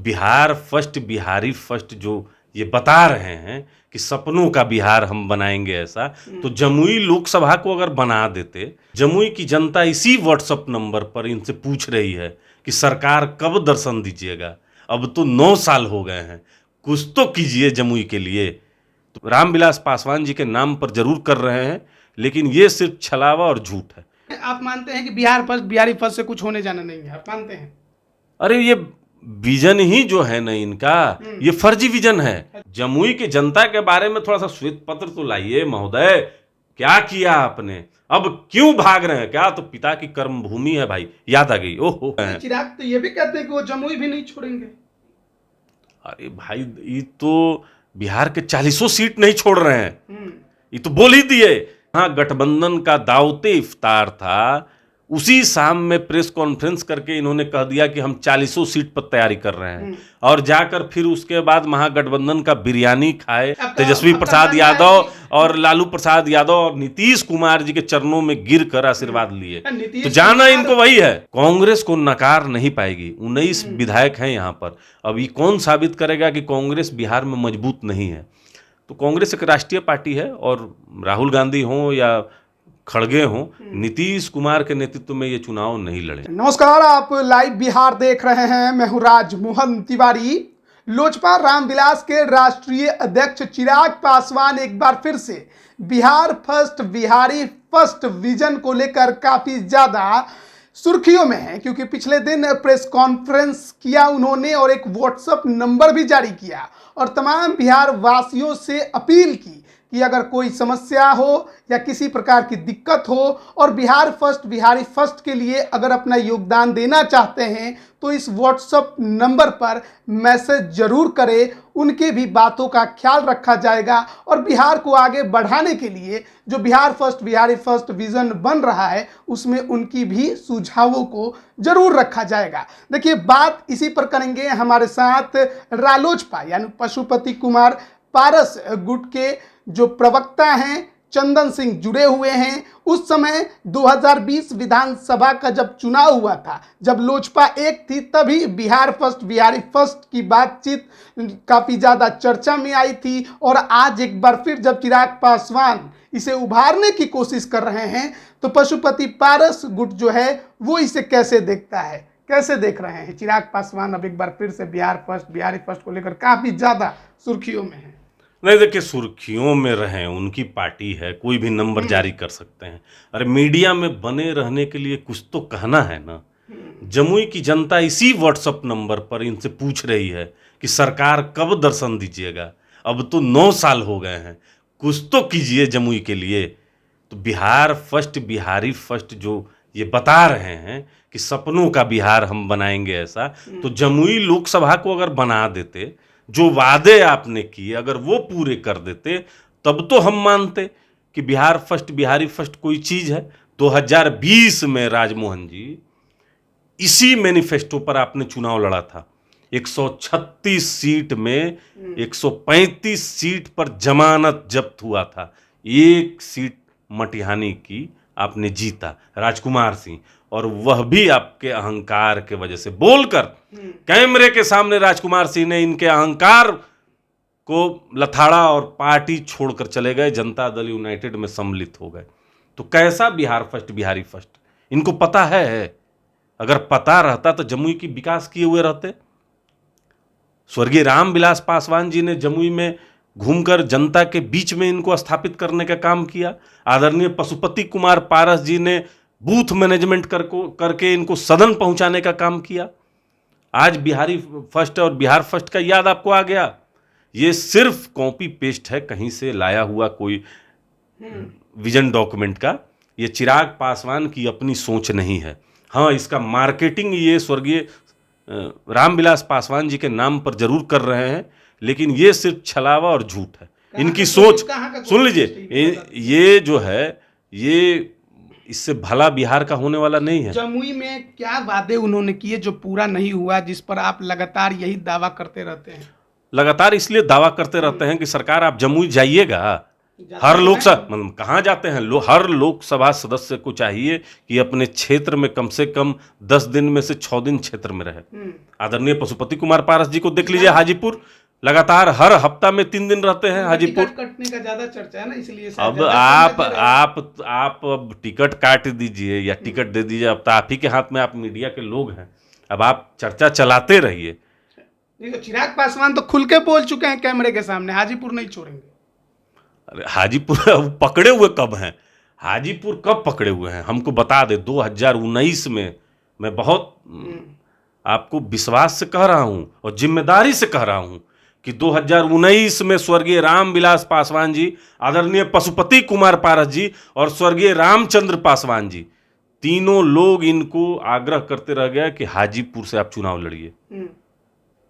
Bihar first Bihari first जो ये बता रहे हैं कि सपनों का बिहार हम बनाएंगे ऐसा, तो जमुई लोकसभा को अगर बना देते, जमुई की जनता इसी व्हाट्सएप नंबर पर इनसे पूछ रही है कि सरकार कब दर्शन दीजिएगा, अब तो 9 साल हो गए हैं, कुछ तो कीजिए जमुई के लिए। तो रामविलास पासवान जी के नाम पर जरूर कर रहे हैं, लेकिन ये सिर्फ छलावा और झूठ है। आप मानते हैं कि बिहार फर्स्ट बिहारी फर्स्ट से कुछ होने जाना नहीं है, आप मानते हैं? अरे ये विजन ही जो है ना इनका, ये फर्जी विजन है। जमुई की जनता के बारे में थोड़ा सा श्वेत पत्र तो लाइए महोदय, क्या किया आपने, अब क्यों भाग रहे हैं? क्या तो पिता की कर्म भूमि है भाई, याद आ गई। ओहो, चिराग तो ये भी कहते हैं कि वो जमुई भी नहीं छोड़ेंगे। अरे भाई, ये तो बिहार के 40 सीट नहीं छोड़ रहे हैं, ये तो बोल ही दिए। हाँ, गठबंधन का दावते इफ्तार था, उसी शाम में प्रेस कॉन्फ्रेंस करके इन्होंने कह दिया कि हम 40 सीट पर तैयारी कर रहे हैं, और जाकर फिर उसके बाद महागठबंधन का बिरयानी खाए, तेजस्वी प्रसाद यादव और लालू प्रसाद यादव और नीतीश कुमार जी के चरणों में गिर कर आशीर्वाद लिए। तो जाना इनको वही है, कांग्रेस को नकार नहीं पाएगी। 19 विधायक हैं यहाँ पर। अब ये कौन साबित करेगा कि कांग्रेस बिहार में मजबूत नहीं है? तो कांग्रेस एक राष्ट्रीय पार्टी है, और राहुल गांधी हो या खड़गे हों, नीतीश कुमार के नेतृत्व में ये चुनाव नहीं लड़े। नमस्कार, आप लाइव बिहार देख रहे हैं। मैं हूं राजमोहन तिवारी। लोजपा रामविलास के राष्ट्रीय अध्यक्ष चिराग पासवान एक बार फिर से Bihar first Bihari first vision को लेकर काफी ज्यादा सुर्खियों में है, क्योंकि पिछले दिन प्रेस कॉन्फ्रेंस किया उन्होंने और एक व्हाट्सएप नंबर भी जारी किया और तमाम बिहार वासियों से अपील की कि अगर कोई समस्या हो या किसी प्रकार की दिक्कत हो और बिहार फर्स्ट बिहारी फर्स्ट के लिए अगर अपना योगदान देना चाहते हैं तो इस व्हाट्सएप नंबर पर मैसेज जरूर करें। उनके भी बातों का ख्याल रखा जाएगा और बिहार को आगे बढ़ाने के लिए जो Bihar first Bihari first vision बन रहा है उसमें उनकी भी सुझावों को जरूर रखा जाएगा। देखिए, बात इसी पर करेंगे। हमारे साथ रालोजपा यानी पशुपति कुमार पारस गुट के जो प्रवक्ता हैं चंदन सिंह जुड़े हुए हैं। उस समय 2020 विधानसभा का जब चुनाव हुआ था, जब लोजपा एक थी, तभी बिहार फर्स्ट बिहारी फर्स्ट की बातचीत काफी ज्यादा चर्चा में आई थी। और आज एक बार फिर जब चिराग पासवान इसे उभारने की कोशिश कर रहे हैं तो पशुपति पारस गुट जो है वो इसे कैसे देखता है, कैसे देख रहे हैं? चिराग पासवान अब एक बार फिर से बिहार फर्स्ट बिहारी फर्स्ट को लेकर काफी ज्यादा सुर्खियों में है। नहीं, देखिए, सुर्खियों में रहें, उनकी पार्टी है, कोई भी नंबर जारी कर सकते हैं। अरे मीडिया में बने रहने के लिए कुछ तो कहना है ना। जमुई की जनता इसी व्हाट्सएप नंबर पर इनसे पूछ रही है कि सरकार कब दर्शन दीजिएगा, अब तो 9 साल हो गए हैं, कुछ तो कीजिए जमुई के लिए। तो बिहार फर्स्ट बिहारी फर्स्ट जो ये बता रहे हैं कि सपनों का बिहार हम बनाएंगे ऐसा, तो जमुई लोकसभा को अगर बना देते, जो वादे आपने किए अगर वो पूरे कर देते, तब तो हम मानते कि बिहार फर्स्ट बिहारी फर्स्ट कोई चीज है। 2020 में राजमोहन जी इसी मैनिफेस्टो पर आपने चुनाव लड़ा था। 136 सीट में 135 सीट पर जमानत जब्त हुआ था, 1 सीट मटिहानी की आपने जीता, राजकुमार सिंह, और वह भी आपके अहंकार के वजह से। बोलकर कैमरे के सामने राजकुमार सिंह ने इनके अहंकार को लथाड़ा और पार्टी छोड़कर चले गए, जनता दल यूनाइटेड में सम्मिलित हो गए। तो कैसा बिहार फर्स्ट बिहारी फर्स्ट इनको पता है? अगर पता रहता तो जमुई की विकास किए हुए रहते। स्वर्गीय रामविलास पासवान जी ने जमुई में घूमकर जनता के बीच में इनको स्थापित करने का काम किया। आदरणीय पशुपति कुमार पारस जी ने बूथ मैनेजमेंट करके इनको सदन पहुंचाने का काम किया। आज बिहारी फर्स्ट और बिहार फर्स्ट का याद आपको आ गया? ये सिर्फ कॉपी पेस्ट है, कहीं से लाया हुआ कोई विजन डॉक्यूमेंट का। ये चिराग पासवान की अपनी सोच नहीं है। हाँ, इसका मार्केटिंग ये स्वर्गीय रामविलास पासवान जी के नाम पर जरूर कर रहे हैं, लेकिन ये सिर्फ छलावा और झूठ है। इनकी सोच सुन लीजिए, ये जो है ये इससे भला बिहार का होने वाला नहीं है। जमुई में क्या वादे उन्होंने किए जो पूरा नहीं हुआ, जिस पर आप लगातार यही दावा करते रहते हैं? लगातार इसलिए दावा करते रहते हैं कि सरकार आप जमुई जाइएगा, हर लोकसभा मतलब कहाँ जाते हैं हर लोकसभा सदस्य को चाहिए कि अपने क्षेत्र में कम से कम 10 दिन में से 6 दिन क्षेत्र में रहे। आदरणीय पशुपति कुमार पारस जी को देख लीजिए, हाजीपुर लगातार हर हफ्ता में 3 दिन रहते हैं हाजीपुर। टिकट कटने का ज्यादा चर्चा है ना, इसलिए अब आप अब टिकट काट दीजिए या टिकट दे दीजिए, अब तो आप ही के हाथ में, आप मीडिया के लोग हैं, अब आप चर्चा चलाते रहिए। नहीं तो चिराग पासवान तो खुल के बोल चुके हैं कैमरे के सामने, हाजीपुर नहीं छोड़ेंगे। अरे हाजीपुर अब पकड़े हुए कब हैं? हाजीपुर कब पकड़े हुए हैं हमको बता दे। 2019 में मैं बहुत आपको विश्वास से कह रहा हूं और जिम्मेदारी से कह रहा हूं कि 2019 में स्वर्गीय रामविलास पासवान जी, आदरणीय पशुपति कुमार पारस जी और स्वर्गीय रामचंद्र पासवान जी, तीनों लोग इनको आग्रह करते रह गए कि हाजीपुर से आप चुनाव लड़िए।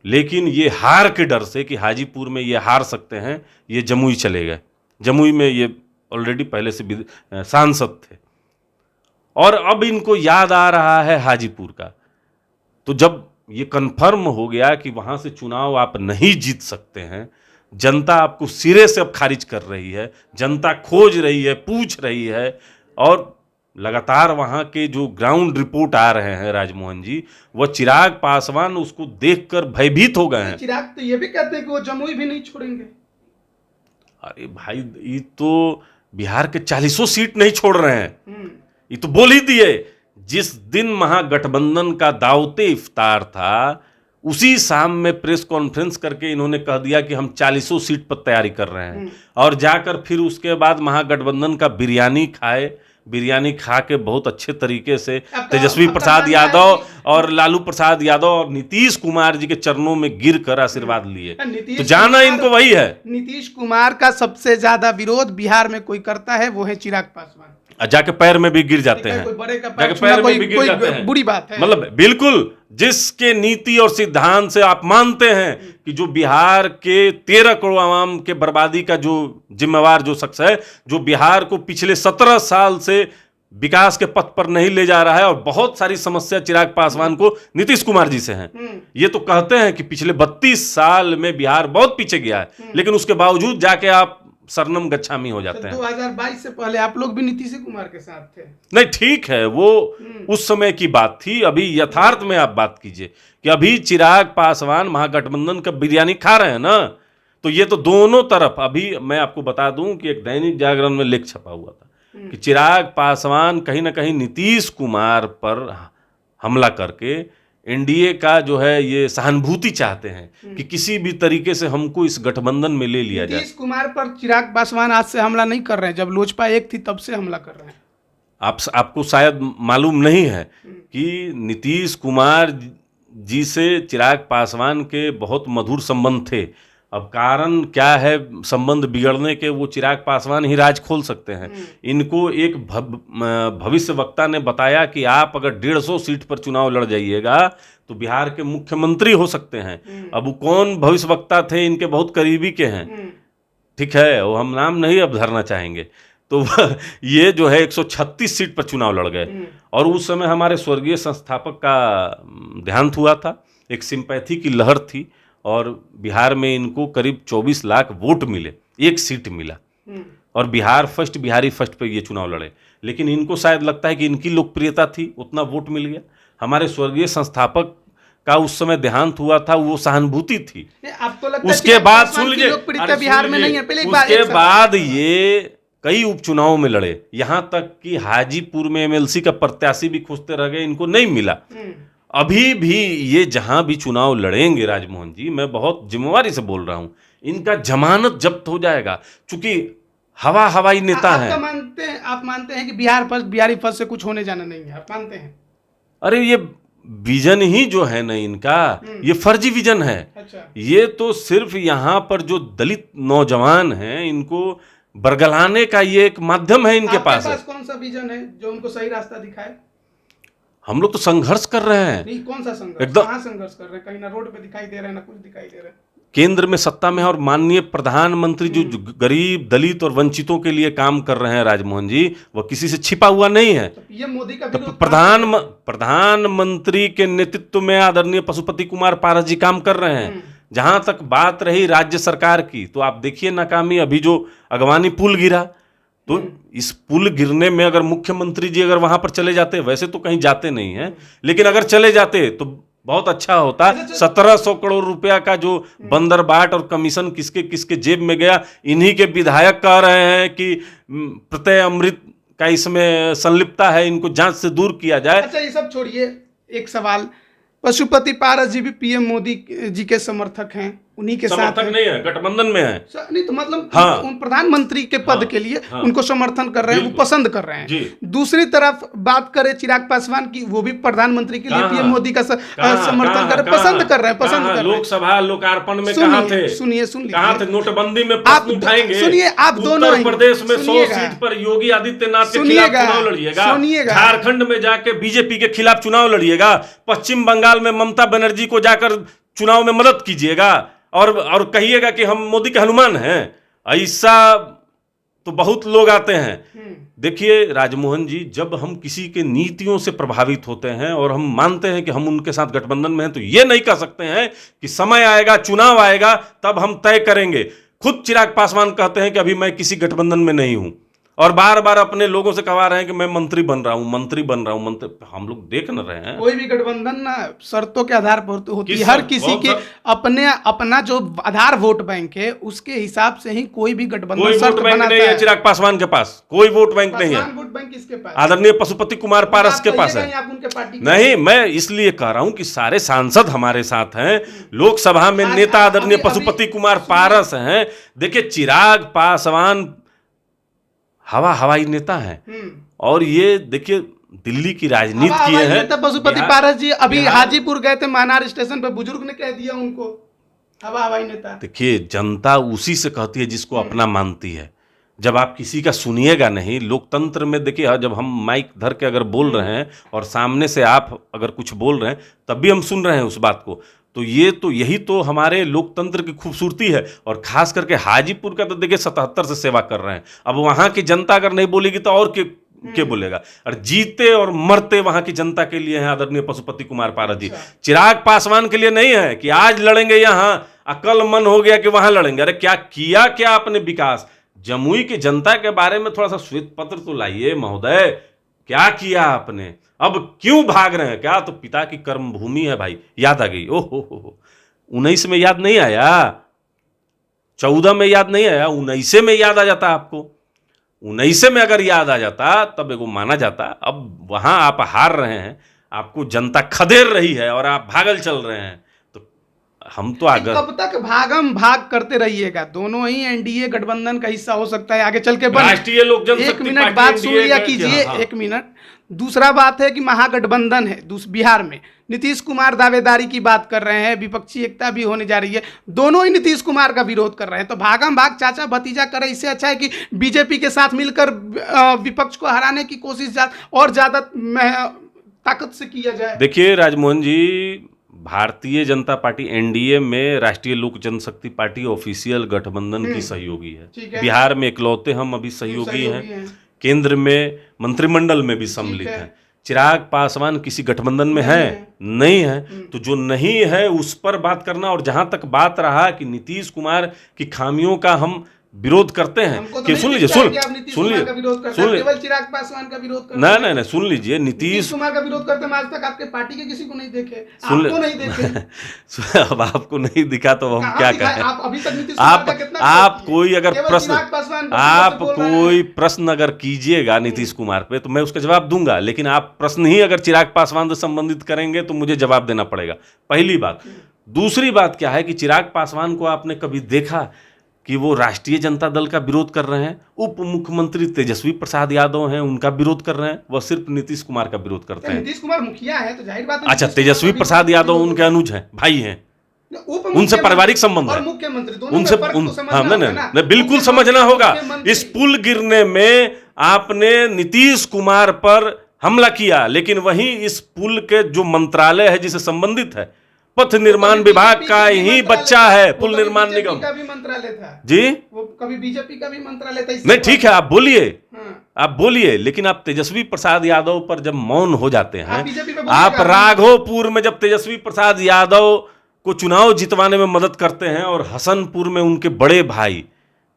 लेकिन ये हार के डर से कि हाजीपुर में ये हार सकते हैं, ये जमुई चले गए। जमुई में ये ऑलरेडी पहले से सांसद थे और अब इनको याद आ रहा है हाजीपुर का। तो जब ये कन्फर्म हो गया कि वहां से चुनाव आप नहीं जीत सकते हैं, जनता आपको सिरे से अब खारिज कर रही है, जनता खोज रही है, पूछ रही है और लगातार वहां के जो ग्राउंड रिपोर्ट आ रहे हैं राजमोहन जी, वह चिराग पासवान उसको देखकर भयभीत हो गए हैं। चिराग तो ये भी कहते हैं कि वो जमुई भी नहीं छोड़ेंगे। अरे भाई, ये तो बिहार के 40 सीट नहीं छोड़ रहे हैं, ये तो बोल ही दिए। जिस दिन महागठबंधन का दावते इफ्तार था, उसी शाम में प्रेस कॉन्फ्रेंस करके इन्होंने कह दिया कि हम 40 सीट पर तैयारी कर रहे हैं और जाकर फिर उसके बाद महागठबंधन का बिरयानी खा के बहुत अच्छे तरीके से तेजस्वी प्रसाद यादव और लालू प्रसाद यादव और नीतीश कुमार जी के चरणों में गिर कर आशीर्वाद लिए। तो जाना इनको वही है। नीतीश कुमार का सबसे ज्यादा विरोध बिहार में कोई करता है वो है चिराग पासवान। जाके पैर में भी गिर जाते हैं, जाके पैर में भी गिर जाते हैं। बुरी बात है, मतलब बिल्कुल जिसके नीति और सिद्धांत से आप मानते हैं कि जो बिहार के 13 करोड़ आवाम के बर्बादी का जो जिम्मेवार जो शख्स है, जो बिहार को पिछले 17 साल से विकास के पथ पर नहीं ले जा रहा है और बहुत सारी समस्या चिराग पासवान को नीतीश कुमार जी से हैं। ये तो कहते हैं कि पिछले 32 साल में बिहार बहुत पीछे गया है, लेकिन उसके बावजूद जाके आप सरनम गच्छामी हो जाते हैं। 2022 से पहले आप लोग भी नीतीश कुमार के साथ थे। नहीं, ठीक है, वो उस समय की बात थी। अभी यथार्थ में आप बात कीजिए कि अभी चिराग पासवान महागठबंधन का बिरयानी खा रहे हैं ना, तो ये तो दोनों तरफ। अभी मैं आपको बता दूं कि एक दैनिक जागरण में लेख छपा हुआ था कि चिराग पासवान कहीं ना कहीं नीतीश कुमार पर हमला करके एनडीए का जो है ये सहानुभूति चाहते हैं कि किसी भी तरीके से हमको इस गठबंधन में ले लिया जाए। नीतीश कुमार पर चिराग पासवान आज से हमला नहीं कर रहे हैं, जब लोजपा एक थी तब से हमला कर रहे हैं। आपको शायद मालूम नहीं है कि नीतीश कुमार जी से चिराग पासवान के बहुत मधुर संबंध थे। अब कारण क्या है संबंध बिगड़ने के, वो चिराग पासवान ही राज खोल सकते हैं। इनको एक भविष्य वक्ता ने बताया कि आप अगर 150 सीट पर चुनाव लड़ जाइएगा तो बिहार के मुख्यमंत्री हो सकते हैं। अब वो कौन भविष्य वक्ता थे, इनके बहुत करीबी के हैं, ठीक है, वो हम नाम नहीं अब धरना चाहेंगे। तो ये जो है 136 सीट पर चुनाव लड़ गए और उस समय हमारे स्वर्गीय संस्थापक का देहांत हुआ था, एक सिंपैथी की लहर थी और बिहार में इनको करीब 24 लाख वोट मिले, एक सीट मिला और बिहारी फर्स्ट पे ये चुनाव लड़े। लेकिन इनको शायद लगता है कि इनकी लोकप्रियता थी, उतना वोट मिल गया। हमारे स्वर्गीय संस्थापक का उस समय देहांत हुआ था, वो सहानुभूति थी। उसके बाद सुन लीजिए, बिहार में नहीं है, उसके बाद ये कई उपचुनाव में लड़े, यहां तक कि हाजीपुर में एमएलसी का प्रत्याशी भी खोजते रह गए, इनको नहीं मिला। अभी भी ये जहां भी चुनाव लड़ेंगे राजमोहन जी, मैं बहुत जिम्मेवारी से बोल रहा हूं, इनका जमानत जब्त हो जाएगा, क्योंकि हवाई नेता है। आप मानते हैं कि बिहारी फर्स्ट से कुछ होने जाना नहीं है, आप मानते हैं? अरे ये विजन ही जो है ना इनका, ये फर्जी विजन है। अच्छा। ये तो सिर्फ यहाँ पर जो दलित नौजवान हैं इनको बरगलाने का ये एक माध्यम है इनके पास। कौन सा विजन है जो उनको सही रास्ता दिखाए? हम लोग तो संघर्ष कर रहे हैं। नहीं, कौन सा संघर्ष? एकदम कहाँ संघर्ष कर रहे हैं? कहीं ना रोड पे दिखाई दे रहे हैं, ना कुछ दिखाई दे रहा है। केंद्र में सत्ता में और माननीय प्रधानमंत्री जो गरीब दलित और वंचितों के लिए काम कर रहे हैं राजमोहन जी, वो किसी से छिपा हुआ नहीं है। तो पीएम मोदी का तो प्रधानमंत्री के नेतृत्व में आदरणीय पशुपति कुमार पारस जी काम कर रहे हैं। जहां तक बात रही राज्य सरकार की, तो आप देखिए नाकामी, अभी जो अगवानी पुल गिरा, तो इस पुल गिरने में अगर मुख्यमंत्री जी अगर वहां पर चले जाते, वैसे तो कहीं जाते नहीं हैं, लेकिन अगर चले जाते तो बहुत अच्छा होता। 1700 करोड़ रुपया का जो बंदरबाट और कमीशन किसके किसके जेब में गया, इन्हीं के विधायक कह रहे हैं कि प्रत्यय अमृत का इसमें संलिप्तता है, इनको जांच से दूर किया जाए। अच्छा, ये सब छोड़िए, एक सवाल, पशुपति पारस जी भी पीएम मोदी जी के समर्थक हैं, उन्हीं के साथ समर्थक नहीं है, गठबंधन में है। नहीं तो मतलब हाँ, उन प्रधानमंत्री के पद के लिए उनको समर्थन कर रहे हैं, वो पसंद कर रहे हैं। दूसरी तरफ बात करें चिराग पासवान की, वो भी प्रधानमंत्री के लिए पीएम मोदी का समर्थन कर रहे, पसंद कर रहे हैं, पसंद कर रहे हैं। लोकसभा लोकार्पण में कहाँ थे? सुनिए, कहाँ थे? नोटबंदी में प्रश्न उठाएंगे। सुनिए, आप दोनों उत्तर प्रदेश में 100 सीट पर योगी आदित्यनाथ के खिलाफ चुनाव लड़िएगा, झारखंड में जाके बीजेपी के खिलाफ चुनाव लड़िएगा, पश्चिम बंगाल में ममता बनर्जी को जाकर चुनाव में मदद कीजिएगा और कहिएगा कि हम मोदी के हनुमान हैं। ऐसा तो बहुत लोग आते हैं। देखिए राजमोहन जी, जब हम किसी के नीतियों से प्रभावित होते हैं और हम मानते हैं कि हम उनके साथ गठबंधन में हैं, तो ये नहीं कह सकते हैं कि समय आएगा, चुनाव आएगा, तब हम तय करेंगे। खुद चिराग पासवान कहते हैं कि अभी मैं किसी गठबंधन में नहीं हूं, और बार बार अपने लोगों से कहवा रहे हैं कि मैं मंत्री बन रहा हूं, मंत्री बन रहा हूं, मंत्री। हम लोग देख न रहे हैं, कोई भी गठबंधन ना शर्तों के आधार पर होती है। हर किसी के अपना जो आधार वोट बैंक है, उसके हिसाब से ही कोई भी गठबंधन कोई वोट बैंक नहीं है चिराग पासवान के पास, कोई वोट बैंक नहीं है। वोट बैंक किसके पास? आदरणीय पशुपति कुमार पारस के पास है। नहीं, मैं इसलिए कह रहा हूं कि सारे सांसद हमारे साथ हैं, लोकसभा में नेता आदरणीय पशुपति कुमार पारस हैं। देखिए चिराग पासवान हवाई नेता है, और ये देखिए दिल्ली की राजनीति किए हैं। पशुपति पारस जी अभी हाजीपुर गए थे, मानार स्टेशन पे बुजुर्ग ने कह दिया उनको हवाई नेता। देखिए जनता उसी से कहती है जिसको अपना मानती है। जब आप किसी का सुनिएगा नहीं, लोकतंत्र में देखिए, जब हम माइक धर के अगर बोल रहे हैं और सामने से आप अगर कुछ बोल रहे हैं, तब भी हम सुन रहे हैं उस बात को, तो यही तो हमारे लोकतंत्र की खूबसूरती है। और खास करके हाजीपुर का तो देखिए 77 से सेवा कर रहे हैं। अब वहां की जनता अगर नहीं बोलेगी तो और के बोलेगा, और जीते और मरते वहां की जनता के लिए हैं आदरणीय पशुपति कुमार पारस जी। चिराग पासवान के लिए नहीं है कि आज लड़ेंगे यहां, अकल मन हो गया कि वहां लड़ेंगे। अरे क्या आपने विकास, जमुई की जनता के बारे में थोड़ा सा श्वेत पत्र तो लाइए महोदय, क्या किया आपने, अब क्यों भाग रहे हैं? क्या तो पिता की कर्म भूमि है भाई, याद आ गई। ओहो 19 में याद नहीं आया, 14 में याद नहीं आया, 19 में याद आ जाता आपको। 19 में अगर याद आ जाता तब एगो माना जाता। अब वहां आप हार रहे हैं, आपको जनता खदेड़ रही है और आप भागल चल रहे हैं, तो हम तो आगे कब तक भागम भाग करते रहिएगा? दोनों ही एनडीए गठबंधन का हिस्सा हो सकता है आगे चल के। राष्ट्रीय लोक जनशक्ति एक मिनट बात सुन लिया कीजिए, एक मिनट। दूसरा बात है कि महागठबंधन है बिहार में, नीतीश कुमार दावेदारी की बात कर रहे हैं, विपक्षी एकता भी होने जा रही है, दोनों ही नीतीश कुमार का विरोध कर रहे हैं। तो भागम भाग चाचा भतीजा करे, इससे अच्छा है कि बीजेपी के साथ मिलकर विपक्ष को हराने की कोशिश और ज्यादा ताकत से किया जाए। देखिए राजमोहन जी, भारतीय जनता पार्टी एनडीए में राष्ट्रीय लोक जनशक्ति पार्टी ऑफिशियल गठबंधन की सहयोगी है। बिहार में इकलौते हम अभी सहयोगी हैं। केंद्र में मंत्रिमंडल में भी सम्मिलित हैं। चिराग पासवान किसी गठबंधन में है? नहीं है। तो जो नहीं है उस पर बात करना, और जहां तक बात रहा कि नीतीश कुमार की खामियों का हम विरोध करते हैं कि सुन लीजिए केवल चिराग पासवान का विरोध करते हैं। नहीं सुन लीजिए, नीतीश कुमार का विरोध करते हैं। आज तक आपके पार्टी के किसी को नहीं देखे, आपको नहीं देखे। अब आपको नहीं दिखा तो हम क्या कहें? आप अभी तक नीतीश कुमार का कितना आप कोई अगर प्रश्न अगर कीजिएगा नीतीश कुमार पे तो मैं उसका जवाब दूंगा, लेकिन आप प्रश्न ही अगर चिराग पासवान से संबंधित करेंगे तो मुझे जवाब देना पड़ेगा, पहली बात। दूसरी बात क्या है कि चिराग पासवान को आपने कभी देखा कि वो राष्ट्रीय जनता दल का विरोध कर रहे हैं? उप मुख्यमंत्री तेजस्वी प्रसाद यादव हैं, उनका विरोध कर रहे हैं, वह सिर्फ नीतीश कुमार का विरोध करते हैं। नीतीश कुमार मुखिया है तो जाहिर बात है। अच्छा, तेजस्वी प्रसाद यादव उनके अनुज हैं, भाई हैं, उनसे पारिवारिक संबंध है, उनसे नहीं बिल्कुल समझना होगा। इस पुल गिरने में आपने नीतीश कुमार पर हमला किया, लेकिन वहीं इस पुल के जो मंत्रालय है जिसे संबंधित है, पथ निर्माण विभाग का ही बच्चा है, पुल निर्माण निगम का भी मंत्रालय था जी, वो कभी बीजेपी का भी मंत्रालय था। नहीं ठीक है, आप बोलिए, आप बोलिए, लेकिन आप तेजस्वी प्रसाद यादव पर जब मौन हो जाते हैं, आप राघोपुर में जब तेजस्वी प्रसाद यादव को चुनाव जितवाने में मदद करते हैं और हसनपुर में उनके बड़े भाई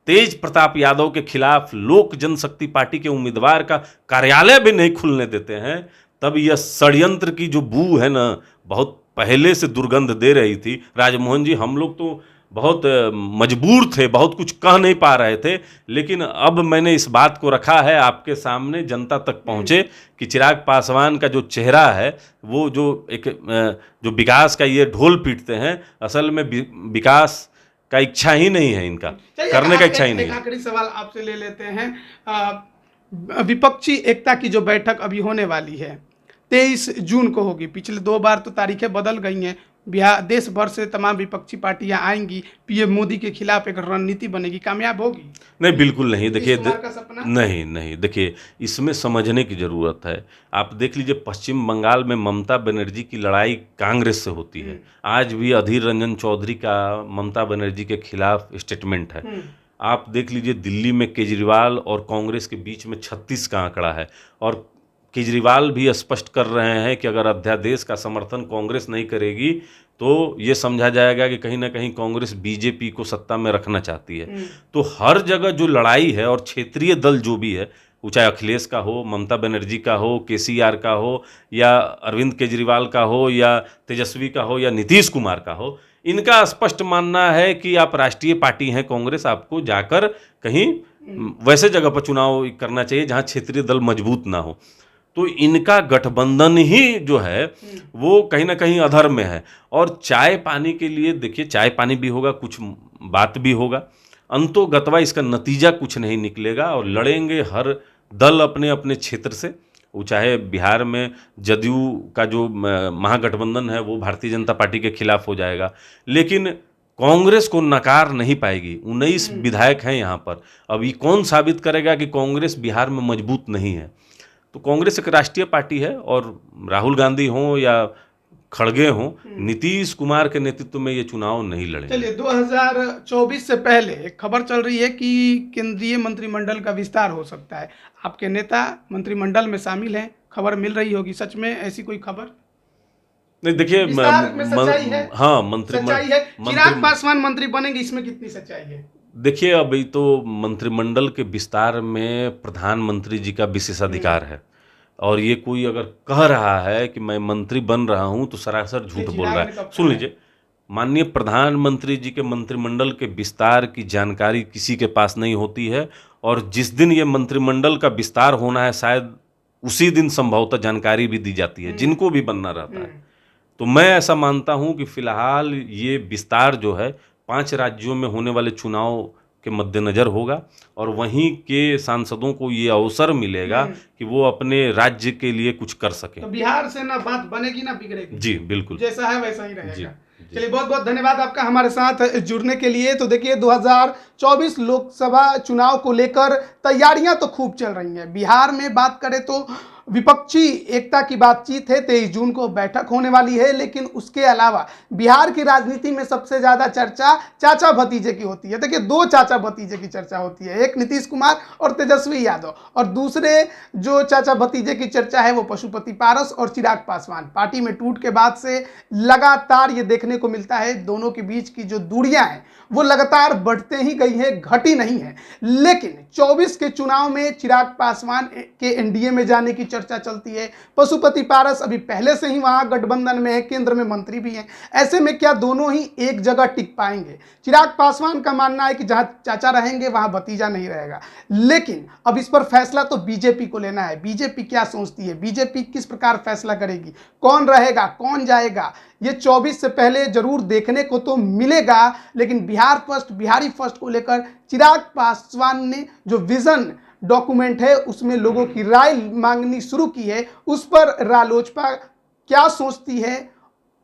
तेज प्रताप यादव के खिलाफ लोक जनशक्ति पार्टी के उम्मीदवार का कार्यालय भी नहीं खुलने देते हैं, तब यह षड्यंत्र की जो बू है ना, बहुत पहले से दुर्गंध दे रही थी। राजमोहन जी, हम लोग तो बहुत मजबूर थे, बहुत कुछ कह नहीं पा रहे थे, लेकिन अब मैंने इस बात को रखा है आपके सामने, जनता तक पहुंचे कि चिराग पासवान का जो चेहरा है, वो जो एक जो विकास का ये ढोल पीटते हैं, असल में विकास का इच्छा ही नहीं है, इनका करने का इच्छा ही नहीं है। आखिरी सवाल आपसे ले लेते हैं। विपक्षी एकता की जो बैठक अभी होने वाली है 23 जून को होगी। पिछले 2 बार तो तारीखें बदल गई हैं। बिहार देश भर से तमाम विपक्षी पार्टियां आएंगी, पीएम मोदी के खिलाफ एक रणनीति बनेगी, कामयाब होगी? नहीं, बिल्कुल नहीं। देखिए नहीं, देखिए, इसमें समझने की जरूरत है। आप देख लीजिए, पश्चिम बंगाल में ममता बनर्जी की लड़ाई कांग्रेस से होती है। आज भी अधीर रंजन चौधरी का ममता बनर्जी के खिलाफ स्टेटमेंट है। आप देख लीजिए, दिल्ली में केजरीवाल और कांग्रेस के बीच में 36 का आंकड़ा है, और केजरीवाल भी स्पष्ट कर रहे हैं कि अगर अध्यादेश का समर्थन कांग्रेस नहीं करेगी तो ये समझा जाएगा कि कहीं ना कहीं कांग्रेस बीजेपी को सत्ता में रखना चाहती है। तो हर जगह जो लड़ाई है, और क्षेत्रीय दल जो भी है, वो चाहे अखिलेश का हो, ममता बनर्जी का हो, केसीआर का हो, या अरविंद केजरीवाल का हो, या तेजस्वी का हो, या नीतीश कुमार का हो, इनका स्पष्ट मानना है कि आप राष्ट्रीय पार्टी हैं कांग्रेस, आपको जाकर कहीं वैसे जगह पर चुनाव करना चाहिए जहां क्षेत्रीय दल मजबूत ना हो। तो इनका गठबंधन ही जो है वो कहीं ना कहीं अधर में है। और चाय पानी के लिए देखिए, चाय पानी भी होगा, कुछ बात भी होगा, अंतोगत्वा इसका नतीजा कुछ नहीं निकलेगा, और लड़ेंगे हर दल अपने अपने क्षेत्र से। वो चाहे बिहार में जदयू का जो महागठबंधन है वो भारतीय जनता पार्टी के खिलाफ हो जाएगा, लेकिन कांग्रेस को नकार नहीं पाएगी। 19 विधायक हैं यहाँ पर। अब ये कौन साबित करेगा कि कांग्रेस बिहार में मजबूत नहीं है? तो कांग्रेस एक राष्ट्रीय पार्टी है, और राहुल गांधी हों या खड़गे हों, नीतीश कुमार के नेतृत्व में ये चुनाव नहीं लड़ेंगे। चलिए, 2024 से पहले एक खबर चल रही है कि केंद्रीय मंत्रिमंडल का विस्तार हो सकता है। आपके नेता मंत्रिमंडल में शामिल हैं, खबर मिल रही होगी, सच में ऐसी कोई खबर? नहीं, देखिए, सच्चाई है? हाँ, सच्चाई है। चिराग पासवान मंत्री बनेंगे, इसमें कितनी सच्चाई है? देखिए, अभी तो मंत्रिमंडल के विस्तार में प्रधानमंत्री जी का विशेषाधिकार है, और ये कोई अगर कह रहा है कि मैं मंत्री बन रहा हूं तो सरासर झूठ बोल रहा है। सुन लीजिए, माननीय प्रधानमंत्री जी के मंत्रिमंडल के विस्तार की जानकारी किसी के पास नहीं होती है, और जिस दिन ये मंत्रिमंडल का विस्तार होना है शायद उसी दिन संभवतः जानकारी भी दी जाती है जिनको भी बनना रहता है। तो मैं ऐसा मानता हूं कि फिलहाल ये विस्तार जो है 5 राज्यों में होने वाले चुनाव के मद्देनजर होगा, और वहीं के सांसदों को ये अवसर मिलेगा कि वो अपने राज्य के लिए कुछ कर सकें। तो बिहार से ना बात बनेगी ना बिगड़ेगी। जी बिल्कुल, जैसा है वैसा ही रहेगा। चलिए, बहुत बहुत धन्यवाद आपका हमारे साथ जुड़ने के लिए। तो देखिए, 2024 लोकसभा चुनाव को लेकर तैयारियां तो खूब चल रही हैं। बिहार में बात करें तो विपक्षी एकता की बातचीत है, 23 जून को बैठक होने वाली है, लेकिन उसके अलावा बिहार की राजनीति में सबसे ज्यादा चर्चा चाचा भतीजे की होती है। देखिए, 2 चाचा भतीजे की चर्चा होती है, एक नीतीश कुमार और तेजस्वी यादव, और दूसरे जो चाचा भतीजे की चर्चा है वो पशुपति पारस और चिराग पासवान। पार्टी में टूट के बाद से लगातार ये देखने को मिलता है, दोनों के बीच की जो दूरियां हैं वो लगातार बढ़ते ही गई है, घटी नहीं है। लेकिन 24 के चुनाव में चिराग पासवान के एनडीए में जाने की चर्चा चलती है। पशुपति पारस अभी पहले से ही वहां गठबंधन में है, केंद्र में मंत्री भी हैं। ऐसे में क्या दोनों ही एक जगह टिक पाएंगे? चिराग पासवान का मानना है कि जहां चाचा रहेंगे वहां भतीजा नहीं रहेगा, लेकिन अब इस पर फैसला तो बीजेपी को लेना है। बीजेपी क्या सोचती है, बीजेपी किस प्रकार फैसला करेगी, कौन रहेगा कौन जाएगा, ये 24 से पहले जरूर देखने को तो मिलेगा। लेकिन बिहार फर्स्ट, बिहारी फर्स्ट को लेकर चिराग पासवान ने जो विजन डॉक्यूमेंट है उसमें लोगों की राय मांगनी शुरू की है। उस पर रालोचपा क्या सोचती है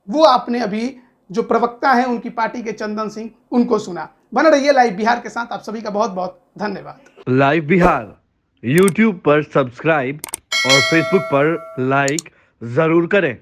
वो आपने अभी जो प्रवक्ता हैं उनकी पार्टी के चंदन सिंह, उनको सुना। बने रहिए लाइव बिहार के साथ। आप सभी का बहुत बहुत धन्यवाद। लाइव बिहार यूट्यूब पर सब्सक्राइब और फेसबुक पर लाइक जरूर करें।